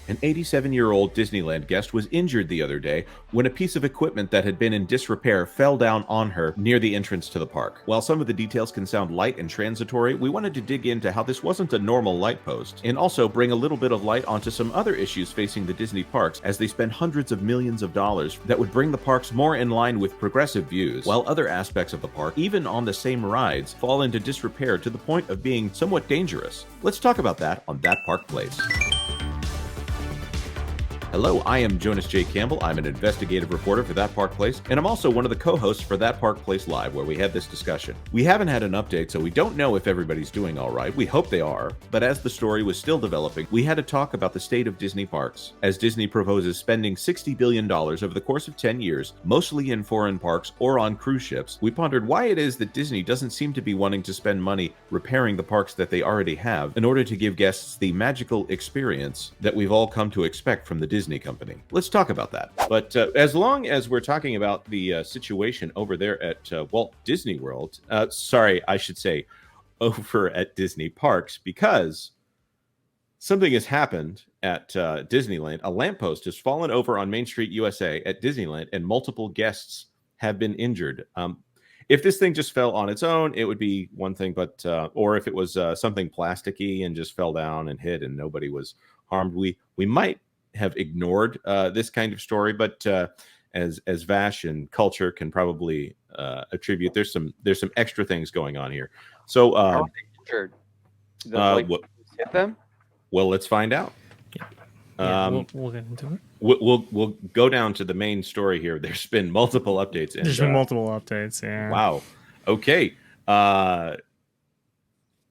An 87-year-old Disneyland guest was injured the other day when a piece of equipment that had been in disrepair fell down on her near the entrance to the park. While some of the details can sound light and transitory, we wanted to dig into how this wasn't a normal light post, and also bring a little bit of light onto some other issues facing the Disney parks as they spend hundreds of millions of dollars that would bring the parks more in line with progressive views, while other aspects of the park, even on the same rides, fall into disrepair to the point of being somewhat dangerous. Let's talk about that on That Park Place. Hello, I am Jonas J. Campbell. I'm an investigative reporter for That Park Place, and I'm also one of the co-hosts for That Park Place Live, where we had this discussion. We haven't had an update, so we don't know if everybody's doing all right. We hope they are, but as the story was still developing, we had to talk about the state of Disney parks. As Disney proposes spending $60 billion over the course of 10 years, mostly in foreign parks or on cruise ships, we pondered why it is that Disney doesn't seem to be wanting to spend money repairing the parks that they already have in order to give guests the magical experience that we've all come to expect from the Disney company. Let's talk about that. But as long as we're talking about the situation over there at Walt Disney World, sorry, I should say over at Disney Parks, because something has happened at Disneyland. A lamppost has fallen over on Main Street, USA at Disneyland, and multiple guests have been injured. If this thing just fell on its own, it would be one thing, but or if it was something plasticky and just fell down and hit and nobody was harmed, we might have ignored this kind of story, but as Vash and culture can probably attribute, there's some extra things going on here. So how are they injured? Hit them? Well, let's find out. We'll get into it. We'll go down to the main story here. There's been multiple updates. There's been multiple updates. Yeah. Wow. Okay.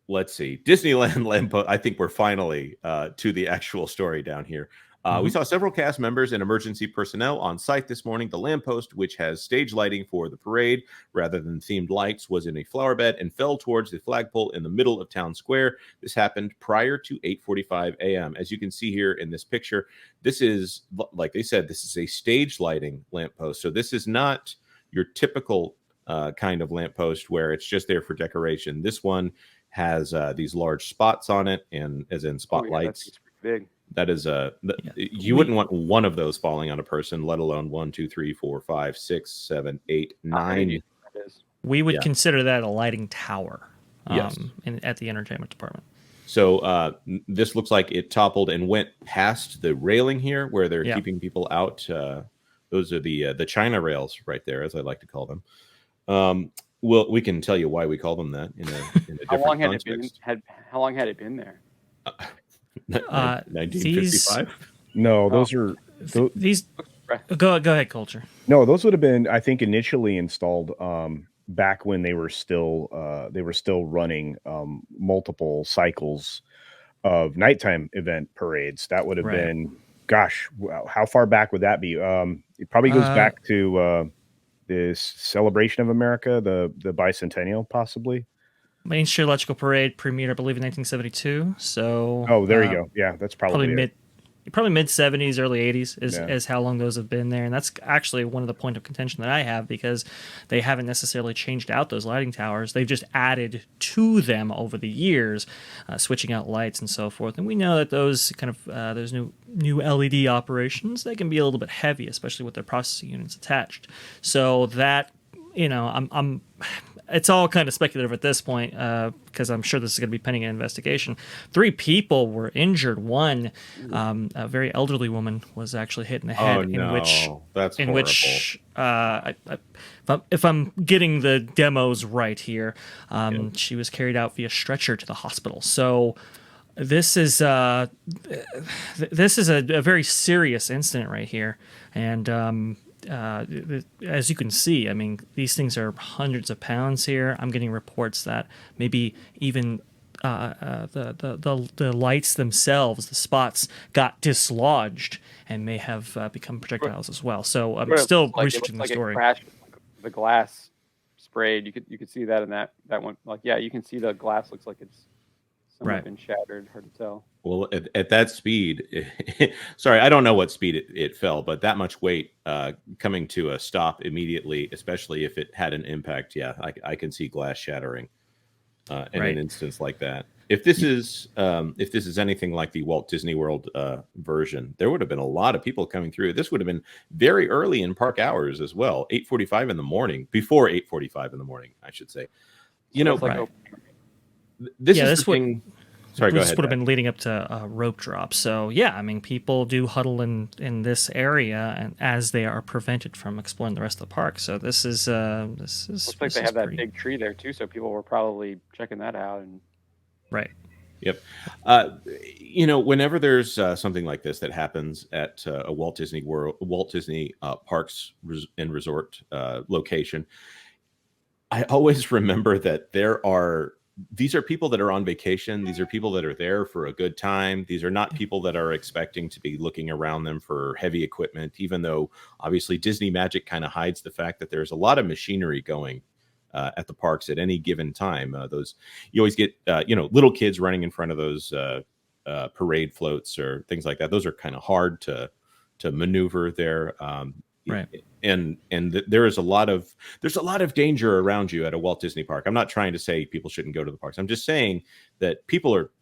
Let's see. Disneyland lamppost. I think we're finally to the actual story down here. We saw several cast members and emergency personnel on site this morning. The lamppost, which has stage lighting for the parade rather than themed lights, was in a flower bed and fell towards the flagpole in the middle of Town Square. This happened prior to 8:45 a.m. As you can see here in this picture, this is, like they said, this is a stage lighting lamppost. So this is not your typical kind of lamppost where it's just there for decoration. This one has these large spots on it, and as in spotlights. That's big. That is you wouldn't want one of those falling on a person, let alone 1, 2, 3, 4, 5, 6, 7, 8, 9. We would consider that a lighting tower. Yes. At the entertainment department. So this looks like it toppled and went past the railing here, where they're keeping people out. Those are the China rails right there, as I like to call them. Well, we can tell you why we call them that in a different context. How long had it been there? 1955. No, those are these. Go ahead, culture. No, those would have been, I think, initially installed back when they were still running multiple cycles of nighttime event parades. That would have been, gosh, how far back would that be? It probably goes back to this Celebration of America, the bicentennial, possibly. Main Street Electrical Parade premiered, I believe, in 1972. So, there you go. Yeah, that's probably mid 70s, early 80s is how long those have been there, and that's actually one of the point of contention that I have, because they haven't necessarily changed out those lighting towers. They've just added to them over the years, switching out lights and so forth. And we know that those kind of those new LED operations, they can be a little bit heavy, especially with their processing units attached. So that, I'm it's all kind of speculative at this point, because I'm sure this is going to be pending an investigation. 3 people were injured. One, a very elderly woman, was actually hit in the head. That's horrible. Which, if I'm getting the demos right here, she was carried out via stretcher to the hospital. So this is a very serious incident right here, and as you can see, I mean, these things are hundreds of pounds here. I'm getting reports that maybe even the lights themselves, the spots, got dislodged and may have become projectiles as well. So I'm still researching the story. It crashed, the glass sprayed. You could see that in that one. You can see the glass looks like it's been shattered. Hard to tell. Well, at that speed, sorry, I don't know what speed it fell, but that much weight coming to a stop immediately, especially if it had an impact, I can see glass shattering in an instance like that. if this is anything like the Walt Disney World version, there would have been a lot of people coming through. This would have been very early in park hours as well, 8:45 in the morning, before 8:45 in the morning, I should say. You know, like this is the thing. Sorry, go ahead. This would have been leading up to rope drop. So yeah, I mean, people do huddle in this area, and as they are prevented from exploring the rest of the park. So this is looks like they have that big tree there too. So people were probably checking that out. And right. Yep. Whenever there's something like this that happens at a Walt Disney Parks and Resort location, I always remember that these are people that are on vacation. These are people that are there for a good time. These are not people that are expecting to be looking around them for heavy equipment, even though obviously Disney Magic kind of hides the fact that there's a lot of machinery going at the parks at any given time. You always get, little kids running in front of those parade floats or things like that. Those are kind of hard to maneuver there. Right. And there's a lot of danger around you at a Walt Disney park. I'm not trying to say people shouldn't go to the parks. I'm just saying that people are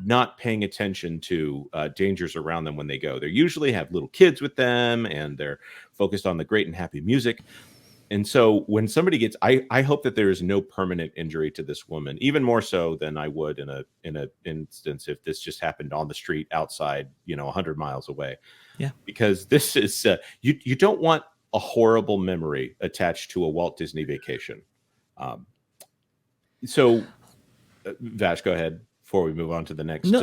not paying attention to dangers around them when they go. They usually have little kids with them, and they're focused on the great and happy music. And so when somebody gets, I hope that there is no permanent injury to this woman, even more so than I would in a instance if this just happened on the street outside, 100 miles away. Yeah. Because this is, you don't want a horrible memory attached to a Walt Disney vacation. Vash, go ahead before we move on to the next,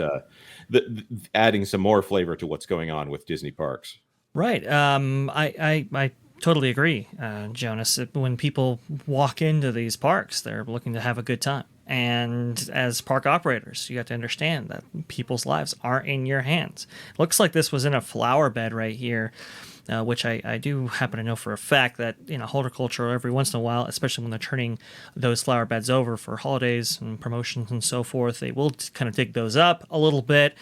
adding some more flavor to what's going on with Disney parks. Right. I totally agree, Jonas. When people walk into these parks, they're looking to have a good time. And as park operators, you have to understand that people's lives are in your hands. Looks like this was in a flower bed right here, which I do happen to know for a fact that horticulture, every once in a while, especially when they're turning those flower beds over for holidays and promotions and so forth, they will kind of dig those up a little bit.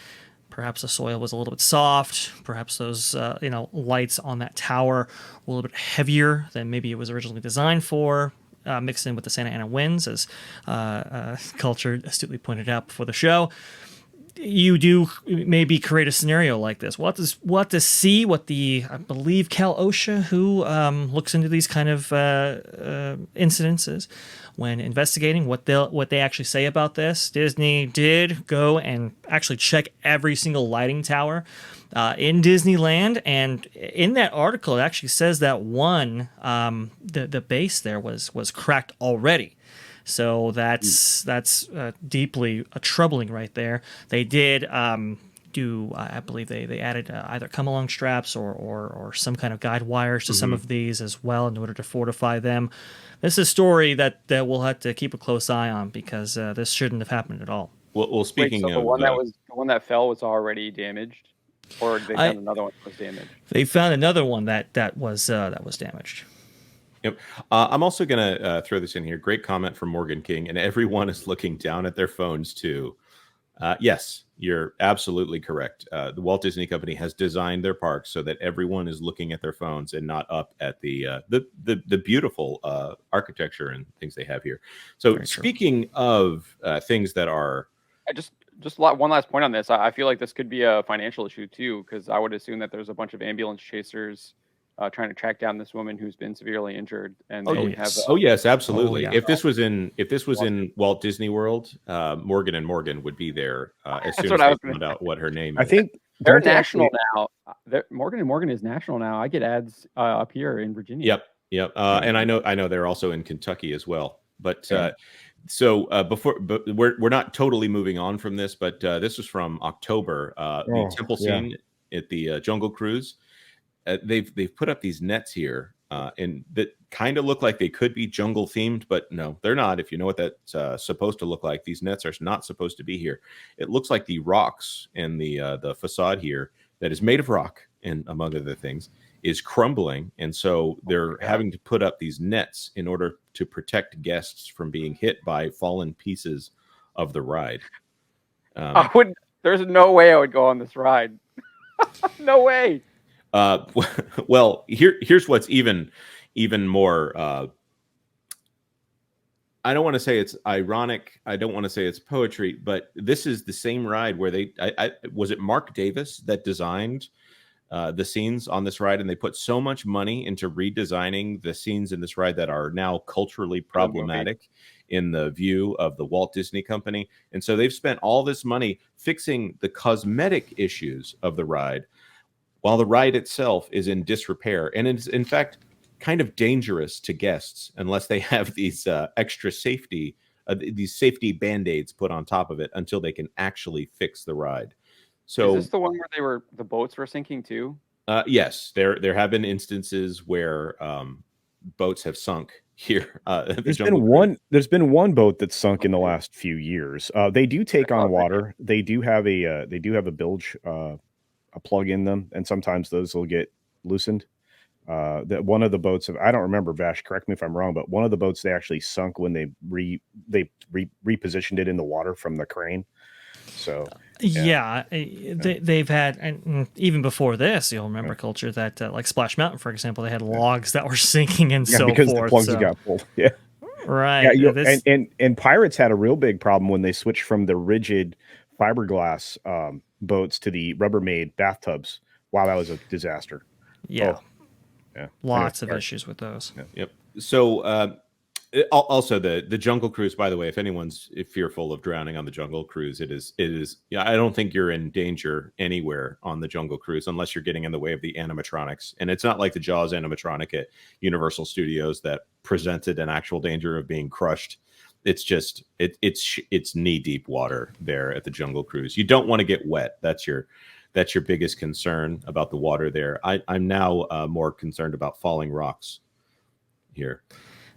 Perhaps the soil was a little bit soft. Perhaps those lights on that tower were a little bit heavier than maybe it was originally designed for. Mixed in with the Santa Ana winds, as Culture astutely pointed out before the show. You do maybe create a scenario like this. We'll have to see what I believe Cal OSHA, who looks into these kind of incidences when investigating, what they actually say about this. Disney did go and actually check every single lighting tower in Disneyland, and in that article, it actually says that one, the base there was cracked already. So that's deeply troubling right there. They did I believe they added either come-along straps or some kind of guide wires to some of these as well in order to fortify them. This is a story that we'll have to keep a close eye on, because this shouldn't have happened at all. Well, speaking of the one that fell was already damaged, or they found another one that was damaged. They found another one that was damaged. Yep. I'm also going to throw this in here. Great comment from Morgan King, and everyone is looking down at their phones too. Yes, you're absolutely correct. The Walt Disney Company has designed their parks so that everyone is looking at their phones and not up at the beautiful architecture and things they have here. So speaking of things that are, just one last point on this. I feel like this could be a financial issue too, because I would assume that there's a bunch of ambulance chasers trying to track down this woman who's been severely injured, and yes, absolutely. If this was in Walt Disney World, Morgan and Morgan would be there as soon as they found out what her name is. I think they're national now. Morgan and Morgan is national now. I get ads up here in Virginia. Yep. And I know they're also in Kentucky as well. But we're not totally moving on from this, but this was from October. The temple scene at the Jungle Cruise. They've put up these nets here, and that kind of look like they could be jungle themed, but no, they're not. If you know what that's supposed to look like, these nets are not supposed to be here. It looks like the rocks and the facade here that is made of rock, and among other things, is crumbling, and so they're having to put up these nets in order to protect guests from being hit by fallen pieces of the ride. There's no way I would go on this ride. No way. Well, here's what's even more I don't want to say it's ironic. I don't want to say it's poetry, but this is the same ride where was it Mark Davis that designed the scenes on this ride, and they put so much money into redesigning the scenes in this ride that are now culturally problematic in the view of the Walt Disney Company. And so they've spent all this money fixing the cosmetic issues of the ride, while the ride itself is in disrepair. And it's, in fact, kind of dangerous to guests unless they have these extra safety, these safety band-aids put on top of it until they can actually fix the ride. So is this the one where the boats were sinking too? Yes, there have been instances where boats have sunk here. There's been one boat that's sunk in the last few years. They do take on water. They do have a bilge, a plug in them, and sometimes those will get loosened. That one of the boats, I don't remember, Vash, correct me if I'm wrong, but one of the boats they actually sunk when they repositioned it in the water from the crane. So they've had, and even before this, you'll remember culture that like Splash Mountain, for example, they had logs that were sinking and so because forth. The plugs got pulled. Yeah, right. Yeah, and Pirates had a real big problem when they switched from the rigid fiberglass boats to the Rubbermaid bathtubs. Wow, that was a disaster. Yeah. Oh. Yeah, lots of issues with those. Yeah. Yep. So also the Jungle Cruise, by the way, if anyone's fearful of drowning on the Jungle Cruise, it is. Yeah, I don't think you're in danger anywhere on the Jungle Cruise unless you're getting in the way of the animatronics. And it's not like the Jaws animatronic at Universal Studios that presented an actual danger of being crushed. It's just it's knee deep water there at the Jungle Cruise. You don't want to get wet. That's your biggest concern about the water there. I'm now more concerned about falling rocks here.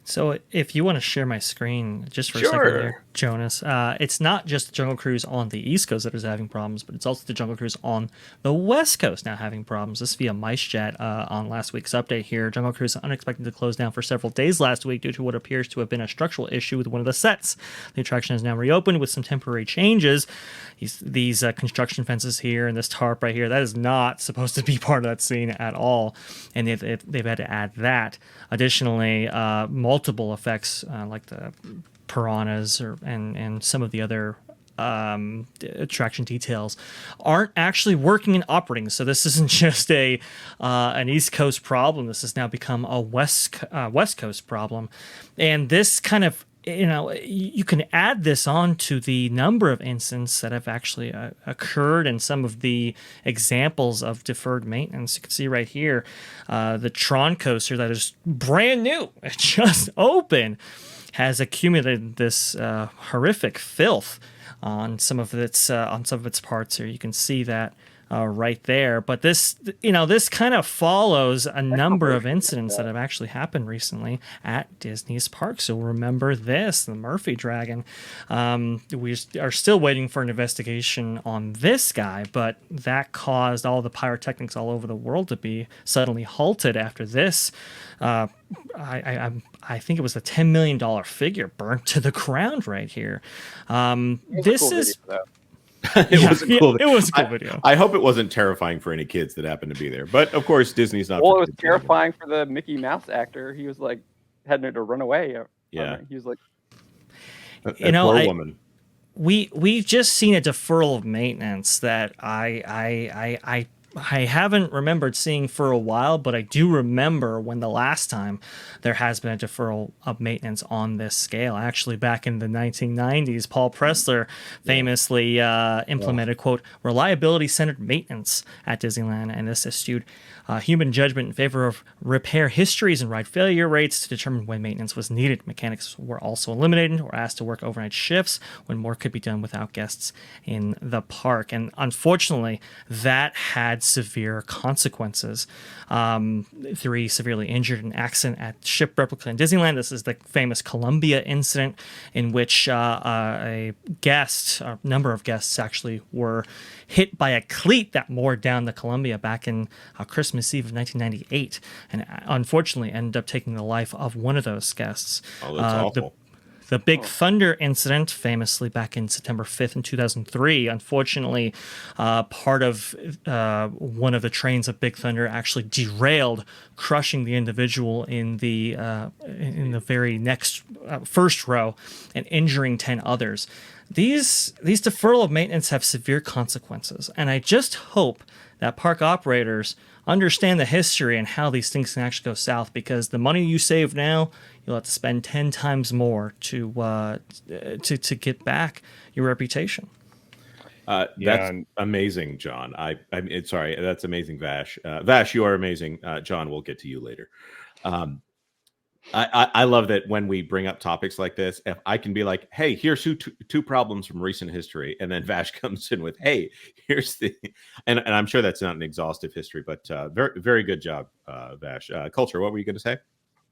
So if you want to share my screen just for a second there, Jonas, it's not just the Jungle Cruise on the East Coast that is having problems, but it's also the Jungle Cruise on the West Coast now having problems. This via MiceJet on last week's update here. Jungle Cruise unexpected to close down for several days last week due to what appears to have been a structural issue with one of the sets. The attraction is now reopened with some temporary changes. These construction fences here and this tarp right here, that is not supposed to be part of that scene at all, and they've had to add that. Additionally, multiple effects like the piranhas and some of the other attraction details aren't actually working and operating. So this isn't just an East Coast problem. This has now become a West Coast problem, and this kind of, you can add this on to the number of incidents that have actually occurred and some of the examples of deferred maintenance. You can see right here, the Tron coaster that is brand new, it just opened, has accumulated this horrific filth on some of its parts here. You can see that right there. But this kind of follows a number of incidents that have actually happened recently at Disney's parks. So remember this, the Murphy Dragon. We are still waiting for an investigation on this guy, but that caused all the pyrotechnics all over the world to be suddenly halted after this. I think it was a $10 million figure burnt to the ground right here. This is. It was a cool video. I hope it wasn't terrifying for any kids that happened to be there. But of course, Disney's not. Well, it was terrifying for the Mickey Mouse actor. He was like heading to run away. Yeah, he was like, poor woman. We've just seen a deferral of maintenance that I haven't remembered seeing for a while, but I do remember when the last time there has been a deferral of maintenance on this scale. Actually, back in the 1990s, Paul Pressler famously implemented, quote, reliability-centered maintenance at Disneyland, and this eschewed human judgment in favor of repair histories and ride failure rates to determine when maintenance was needed. Mechanics were also eliminated or asked to work overnight shifts when more could be done without guests in the park. And unfortunately, that had severe consequences. 3 severely injured in an accident at ship replica in Disneyland. This is the famous Columbia incident in which a number of guests actually were hit by a cleat that moored down the Columbia back in Christmas Eve of 1998, and unfortunately ended up taking the life of one of those guests. Oh, that's awful. The Big Thunder incident, famously back in September 5th in 2003, unfortunately, part of one of the trains of Big Thunder actually derailed, crushing the individual in the very next first row and injuring 10 others. These deferral of maintenance have severe consequences, and I just hope that park operators understand the history and how these things can actually go south, because the money you save now, you'll have to spend 10 times more to get back your reputation. That's amazing, John. Sorry, that's amazing, Vash. Vash, you are amazing. John, we'll get to you later. I love that when we bring up topics like this, if I can be like, hey, here's two problems from recent history. And then Vash comes in with, hey, here's and I'm sure that's not an exhaustive history, but very, very good job, Vash. Culture, what were you going to say?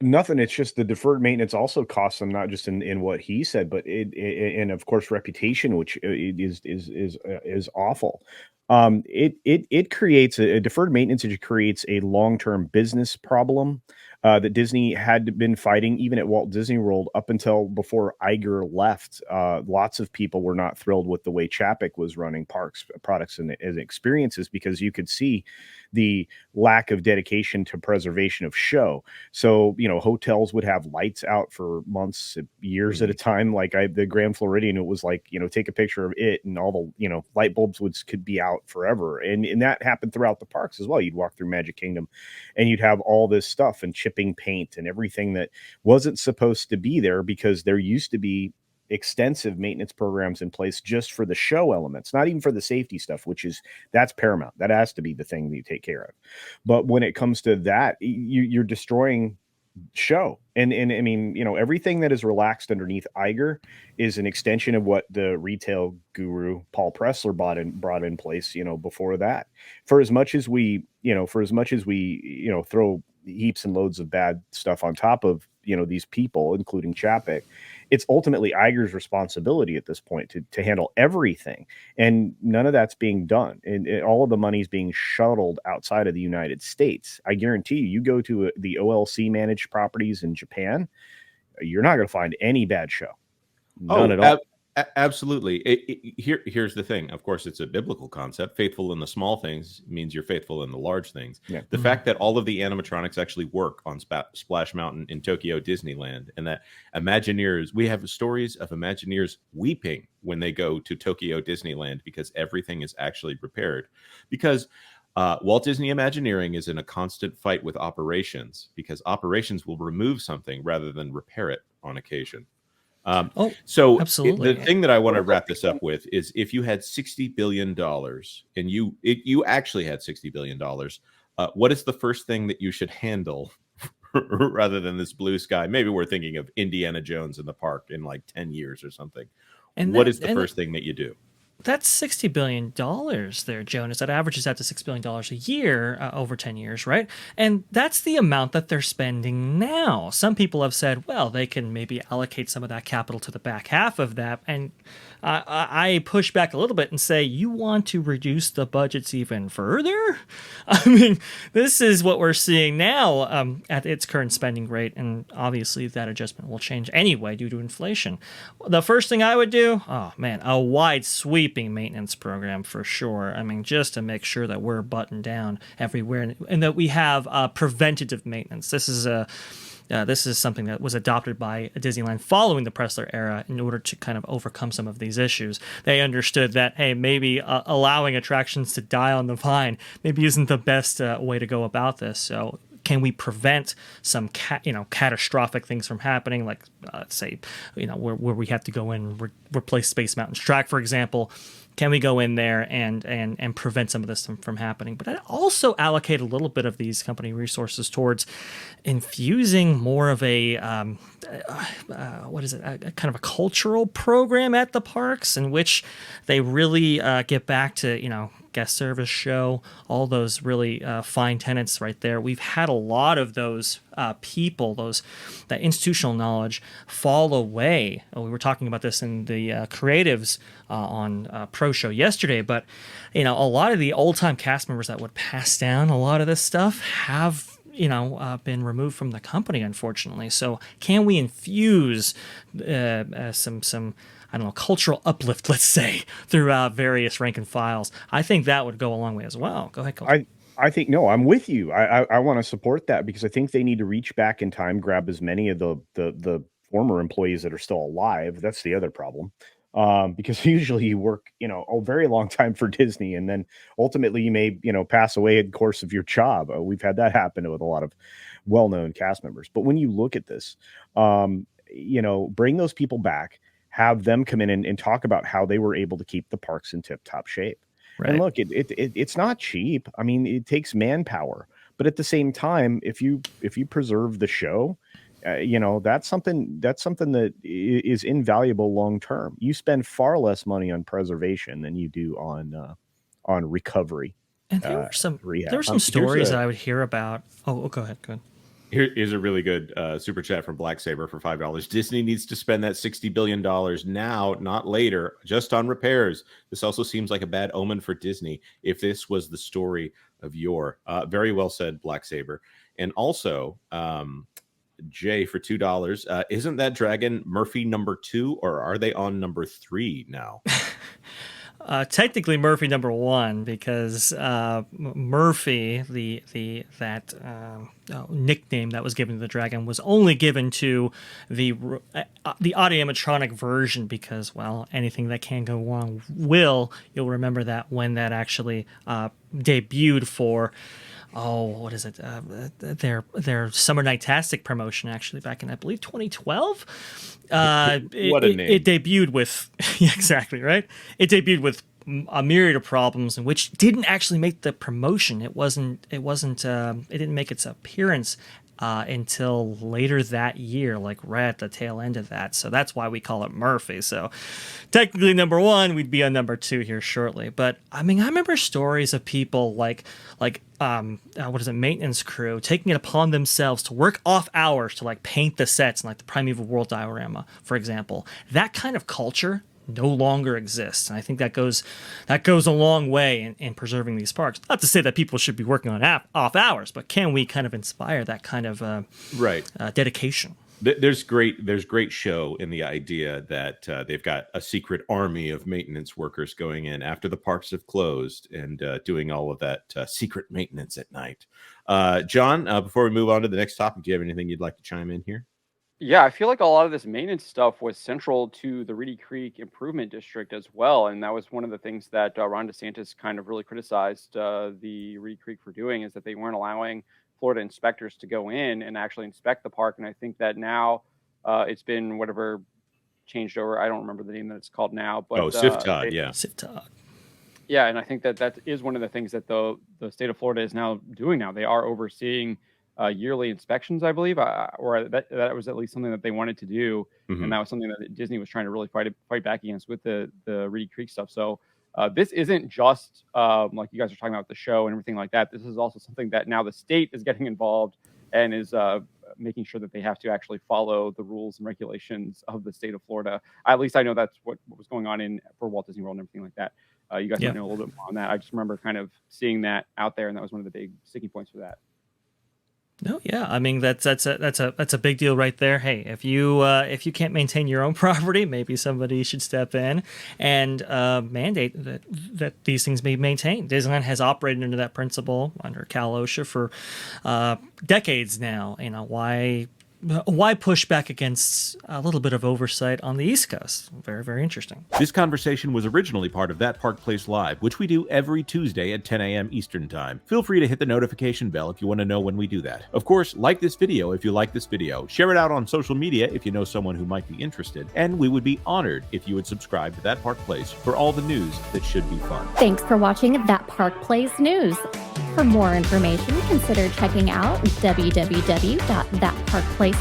Nothing. It's just the deferred maintenance also costs them, not just in what he said, but and of course reputation, which is awful. It creates a deferred maintenance. It creates a long-term business problem that Disney had been fighting even at Walt Disney World up until before Iger left. Lots of people were not thrilled with the way Chapek was running parks, products, and experiences, because you could see the lack of dedication to preservation of show. So, hotels would have lights out for months, years at a time. Like the Grand Floridian, it was like, take a picture of it and all the, light bulbs could be out forever. And that happened throughout the parks as well. You'd walk through Magic Kingdom and you'd have all this stuff and chipping paint and everything that wasn't supposed to be there, because there used to be extensive maintenance programs in place just for the show elements, not even for the safety stuff, that's paramount. That has to be the thing that you take care of. But when it comes to that, you're destroying show. And I mean, everything that is relaxed underneath Iger is an extension of what the retail guru Paul Pressler brought in place, before that. For as much as we throw heaps and loads of bad stuff on top of, these people, including Chapek, it's ultimately Iger's responsibility at this point to handle everything. And none of that's being done. And all of the money is being shuttled outside of the United States. I guarantee you go to the OLC managed properties in Japan, you're not going to find any bad show. None at all. Absolutely. Here's the thing. Of course, it's a biblical concept. Faithful in the small things means you're faithful in the large things. Yeah. The fact that all of the animatronics actually work on Splash Mountain in Tokyo Disneyland, and that Imagineers, we have stories of Imagineers weeping when they go to Tokyo Disneyland because everything is actually repaired. Because Walt Disney Imagineering is in a constant fight with operations, because operations will remove something rather than repair it on occasion. So absolutely. The thing that I want to wrap this up with is, if you had $60 billion and you actually had $60 billion, what is the first thing that you should handle rather than this blue sky? Maybe we're thinking of Indiana Jones in the park in like 10 years or something. And what is the first thing that you do? That's $60 billion there, Jonas. That averages out to $6 billion a year over 10 years, right? And that's the amount that they're spending now. Some people have said, well, they can maybe allocate some of that capital to the back half of that. And I push back a little bit and say, you want to reduce the budgets even further? I mean, this is what we're seeing now at its current spending rate. And obviously that adjustment will change anyway due to inflation. The first thing I would do, a wide sweeping maintenance program for sure. I mean, just to make sure that we're buttoned down everywhere and that we have preventative maintenance. This is something that was adopted by Disneyland following the Pressler era in order to kind of overcome some of these issues. They understood that, hey, maybe allowing attractions to die on the vine maybe isn't the best way to go about this. So can we prevent some catastrophic things from happening, like say, where we have to go in and replace Space Mountain's track, for example? Can we go in there and prevent some of this from happening? But I also allocate a little bit of these company resources towards infusing more of a kind of a cultural program at the parks, in which they really get back to guest service show, all those really fine tenets right there. We've had a lot of those people, that institutional knowledge fall away. We were talking about this in the creatives on Pro Show yesterday, but a lot of the old-time cast members that would pass down a lot of this stuff have been removed from the company, unfortunately. So can we infuse some I don't know, cultural uplift, let's say, throughout various rank and files? I think that would go a long way as well. Go ahead, Colton. I think, no, I'm with you. I want to support that, because I think they need to reach back in time, grab as many of the former employees that are still alive. That's the other problem. Because usually you work, a very long time for Disney, and then ultimately you may, pass away in the course of your job. We've had that happen with a lot of well-known cast members. But when you look at this, bring those people back, have them come in and talk about how they were able to keep the parks in tip-top shape. Right. And look, it's not cheap. I mean, it takes manpower, but at the same time, if you preserve the show, that's something that is invaluable long term. You spend far less money on preservation than you do on recovery. And there were some stories that I would hear about. Oh, go ahead. Here's a really good super chat from Black Saber for $5. Disney needs to spend that $60 billion now, not later, just on repairs. This also seems like a bad omen for Disney if this was the story of yore. Very well said, Black Saber. And also, Jay for $2. Isn't that dragon Murphy number 2, or are they on number 3 now? Technically Murphy number 1, because Murphy, that nickname that was given to the dragon, was only given to the audio-animatronic version, because, well, anything that can go wrong will. You'll remember that when that actually debuted for, what is it? Their Summer Nightastic promotion, actually, back in, I believe, 2012. What a name. It debuted with, yeah, exactly, right? It debuted with a myriad of problems, and which didn't actually make the promotion. It didn't make its appearance until later that year, like right at the tail end of that. So that's why we call it Murphy. So technically number 1, we'd be on number 2 here shortly. But I mean, I remember stories of people like maintenance crew taking it upon themselves to work off hours to like paint the sets in like the Primeval World diorama, for example. That kind of culture no longer exists, and I think that goes a long way in preserving these parks. Not to say that people should be working on off hours, but can we kind of inspire that kind of dedication? There's great show in the idea that they've got a secret army of maintenance workers going in after the parks have closed and doing all of that secret maintenance at night. John, before we move on to the next topic, do you have anything you'd like to chime in here? Yeah, I feel like a lot of this maintenance stuff was central to the Reedy Creek Improvement District as well. And that was one of the things that Ron DeSantis kind of really criticized the Reedy Creek for doing, is that they weren't allowing Florida inspectors to go in and actually inspect the park. And I think that now it's been whatever changed over. I don't remember the name that it's called now. But SIFTOD, yeah. SIFTOD. Yeah, and I think that is one of the things that the state of Florida is now doing now. They are overseeing yearly inspections, I believe, or that was at least something that they wanted to do. Mm-hmm. And that was something that Disney was trying to really fight back against with the Reedy Creek stuff. So this isn't just like you guys are talking about the show and everything like that. This is also something that now the state is getting involved and is making sure that they have to actually follow the rules and regulations of the state of Florida. At least I know that's what was going on for Walt Disney World and everything like that. You guys might know a little bit more on that. I just remember kind of seeing that out there, and that was one of the big sticking points for that. No, yeah, I mean that's a big deal right there. Hey, if you can't maintain your own property, maybe somebody should step in and mandate that these things be maintained. Disneyland has operated under that principle under Cal OSHA for decades now. You know, why push back against a little bit of oversight on the East Coast? Very, very interesting. This conversation was originally part of That Park Place Live, which we do every Tuesday at 10 a.m. Eastern Time. Feel free to hit the notification bell if you want to know when we do that. Of course, like this video if you like this video, share it out on social media if you know someone who might be interested, and we would be honored if you would subscribe to That Park Place for all the news that should be fun. Thanks for watching That Park Place News. For more information, consider checking out www.thatparkplace.com.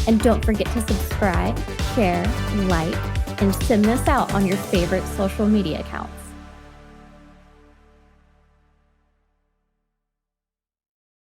And don't forget to subscribe, share, like, and send this out on your favorite social media accounts.